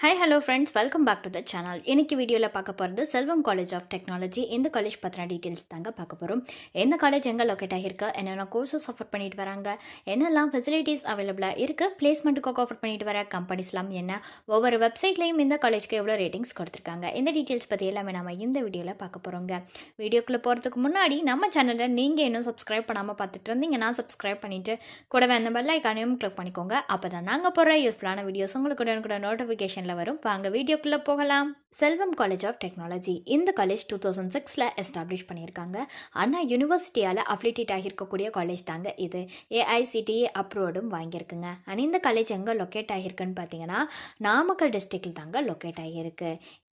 Hi hello friends, welcome back to the channel. இன்னைக்கு வீடியோவில் பார்க்க போகிறது செல்வம் காலேஜ் ஆஃப் டெக்னாலஜி. இந்த காலேஜ் பற்றின டீட்டெயில்ஸ் தாங்க பார்க்க போகிறோம். எந்த காலேஜ் எங்கே லொக்கேட் ஆகிருக்கு, என்னென்ன கோர்சஸ் ஆஃபர் பண்ணிட்டு வராங்க, என்னெல்லாம் ஃபெசிலிட்டிஸ் அவைலபிளாக இருக்குது, பிளேஸ்மெண்ட்டுக்கு ஆஃபர் பண்ணிட்டு வர கம்பெனிஸ்லாம் என்ன, ஒவ்வொரு வெப்சைட்லையும் இந்த காலேஜ்க்கு எவ்வளோ ரேட்டிங்ஸ் கொடுத்துருக்காங்க, இந்த டீட்டெயில்ஸ் பற்றி எல்லாமே நம்ம இந்த வீடியோவில் பார்க்க போகிறோங்க. வீடியோக்குள்ளே போகிறதுக்கு முன்னாடி நம்ம சேனலை நீங்கள் இன்னும் சப்ஸ்கிரைப் பண்ணாமல் பார்த்துட்டு இருந்தீங்கன்னா சப்ஸ்கிரைப் பண்ணிவிட்டு கூடவே அந்த பெல் ஐக்கானையும் கிளிக் பண்ணிக்கோங்க. அப்போ தான் நாங்கள் போகிற யூஸ்ஃபுல்லான வீடியோஸ் உங்களுக்கு கூட நோட்டிஃபிகேஷன் வரும். வாங்க வீடியோக்குள்ள போகலாம். செல்வம் காலேஜ் ஆஃப் டெக்னாலஜி. இந்த காலேஜ் 2006 எஸ்டாப்ளிஷ் பண்ணியிருக்காங்க. அண்ணா யூனிவர்சிட்டியால் அஃபிலியேட் ஆகியிருக்கக்கூடிய காலேஜ் தாங்க இது. ஏஐசிடிஇ அப்ரூவ்டும் வாங்கியிருக்குங்க. அண்ட் இந்த காலேஜ் எங்கே லொக்கேட் ஆகியிருக்குன்னு பார்த்தீங்கன்னா நாமக்கல் டிஸ்ட்ரிக்டில் தாங்க லொக்கேட் ஆகியிருக்கு.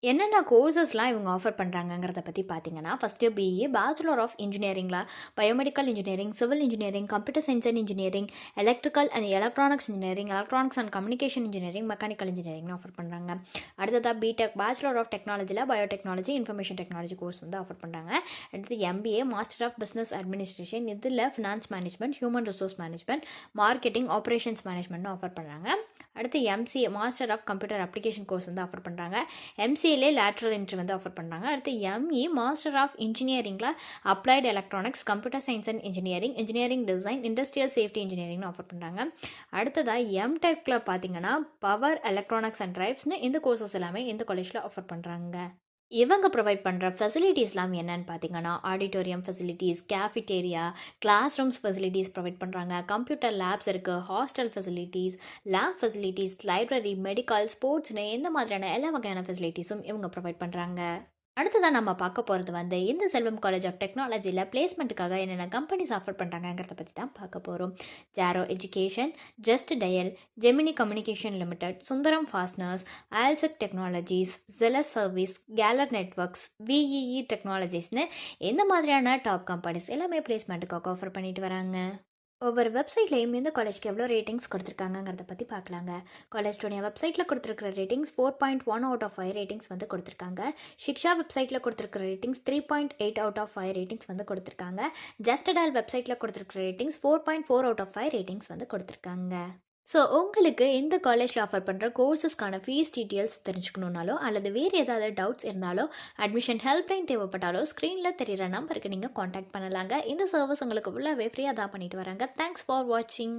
என்னென்ன கோர்சஸ்லாம் இவங்க ஆஃபர் பண்ணுறாங்கங்கிறத பற்றி பார்த்தீங்கன்னா, ஃபஸ்ட்டு பிஇ பேச்சுலர் ஆஃப் இன்ஜினியரிங்கில் biomedical engineering, civil engineering, computer science and engineering, electrical and electronics engineering, electronics and communication engineering, mechanical இன்ஜினியரிங்னு ஆஃபர் பண்ணுறாங்க. அடுத்ததாக பிடெக் பேச்சுலர் ஆஃப் டெக்னாலஜியில் பயோடெக்னாலஜி, இன்ஃபர்மேஷன் டெக்னாலஜி கோர்ஸ் வந்து ஆஃபர் பண்ணுறாங்க. அடுத்து MBA master of business administration, இதில் finance management, human resource management, marketing, operations மேனேஜ்மெண்ட்னு offer பண்ணுறாங்க. அடுத்து MCA master of computer application course வந்து ஆஃபர் பண்ணுறாங்க. எம்சிஏலே லேட்ரல் என்ட்ரி வந்து ஆஃபர் பண்ணுறாங்க. அடுத்து எம்இ மாஸ்டர் ஆஃப் இன்ஜினியரிங்கில் applied electronics, computer science and engineering, engineering design, industrial safety இன்ஜினியரிங்னு ஆஃபர் பண்ணுறாங்க. அடுத்ததாக எம்டெக்கில் பார்த்தீங்கன்னா பவர் எலக்ட்ரானிக்ஸ் அண்ட் டிரைவ்ஸ்னு இந்த கோர்சஸ் எல்லாமே இந்த காலேஜில் ஆஃபர் பண்ணுறாங்க. இவங்க ப்ரொவைட் பண்ணுற ஃபெசிலிட்டிஸ்லாம் என்னென்னு பார்த்தீங்கன்னா, auditorium facilities, cafeteria, class rooms facilities provide பண்ணுறாங்க. கம்ப்யூட்டர் லேப்ஸ் இருக்குது, hostel facilities, lab facilities, library, medical, ஸ்போர்ட்ஸ்னு இந்த மாதிரியான எல்லா வகையான ஃபெசிலிட்டிஸும் இவங்க ப்ரொவைட் பண்ணுறாங்க. அடுத்ததான் நம்ம பார்க்க போகிறது வந்து இந்த செல்வம் காலேஜ் ஆஃப் டெக்னாலஜியில் பிளேஸ்மெண்ட்டுக்காக என்னென்ன கம்பெனிஸ் ஆஃபர் பண்ணுறாங்கிறத பற்றி தான் பார்க்க போகிறோம். Jaro education, just dial, Gemini communication limited, Sundaram fasteners, Allsec technologies, zealous service, கேலர் நெட்ஒர்க்ஸ், விஇஇ டெக்னாலஜிஸ்னு இந்த மாதிரியான டாப் கம்பெனிஸ் எல்லாமே பிளேஸ்மெண்ட்டுக்காக ஆஃபர் பண்ணிட்டு வராங்க. ஒவ்வொரு வெப்சைட்லையும் இந்த காலேஜ்க்கு எவ்வளோ ரேட்டிங்ஸ் கொடுத்துருக்காங்கிறத பற்றி பார்க்கலாங்க. காலேஜோடைய வெப்சைட்டில் கொடுத்துருக்கிற ரேட்டிங்ஸ் 4.1 அவுட் ஆஃப் 5 ரேட்டிங்ஸ் வந்து கொடுத்துருக்காங்க. ஷிக்ஷா வெப்சைட்டில் கொடுத்துருக்கிற ரேட்டிங்ஸ் 3.8 அவுட் ஆஃப் 5 ரேட்டிங்ஸ் வந்து கொடுத்துருக்காங்க. ஜஸ்ட் டயல் வெப்சைட்டில் கொடுத்துருக்கிற ரேட்டிங்ஸ் 4.4 அவுட் ஆஃப் 5 ரேட்டிங்ஸ் வந்து கொடுத்துருக்காங்க. ஸோ உங்களுக்கு இந்த காலேஜில் ஆஃபர் பண்ணுற கோர்சஸ்க்கான ஃபீஸ் டீட்டெயில்ஸ் தெரிஞ்சுக்கணுன்னாலோ அல்லது வேறு ஏதாவது டவுட்ஸ் இருந்தாலோ அட்மிஷன் ஹெல்ப்லைன் தேவைப்பட்டாலோ ஸ்க்ரீனில் தெரிகிற நம்பருக்கு நீங்கள் காண்டாக்ட் பண்ணலாங்க. இந்த சர்வீஸ் உங்களுக்கு ஃபுல்லாகவே ஃப்ரீயாக தான் பண்ணிட்டு வராங்க. தேங்க்ஸ் ஃபார் வாட்சிங்.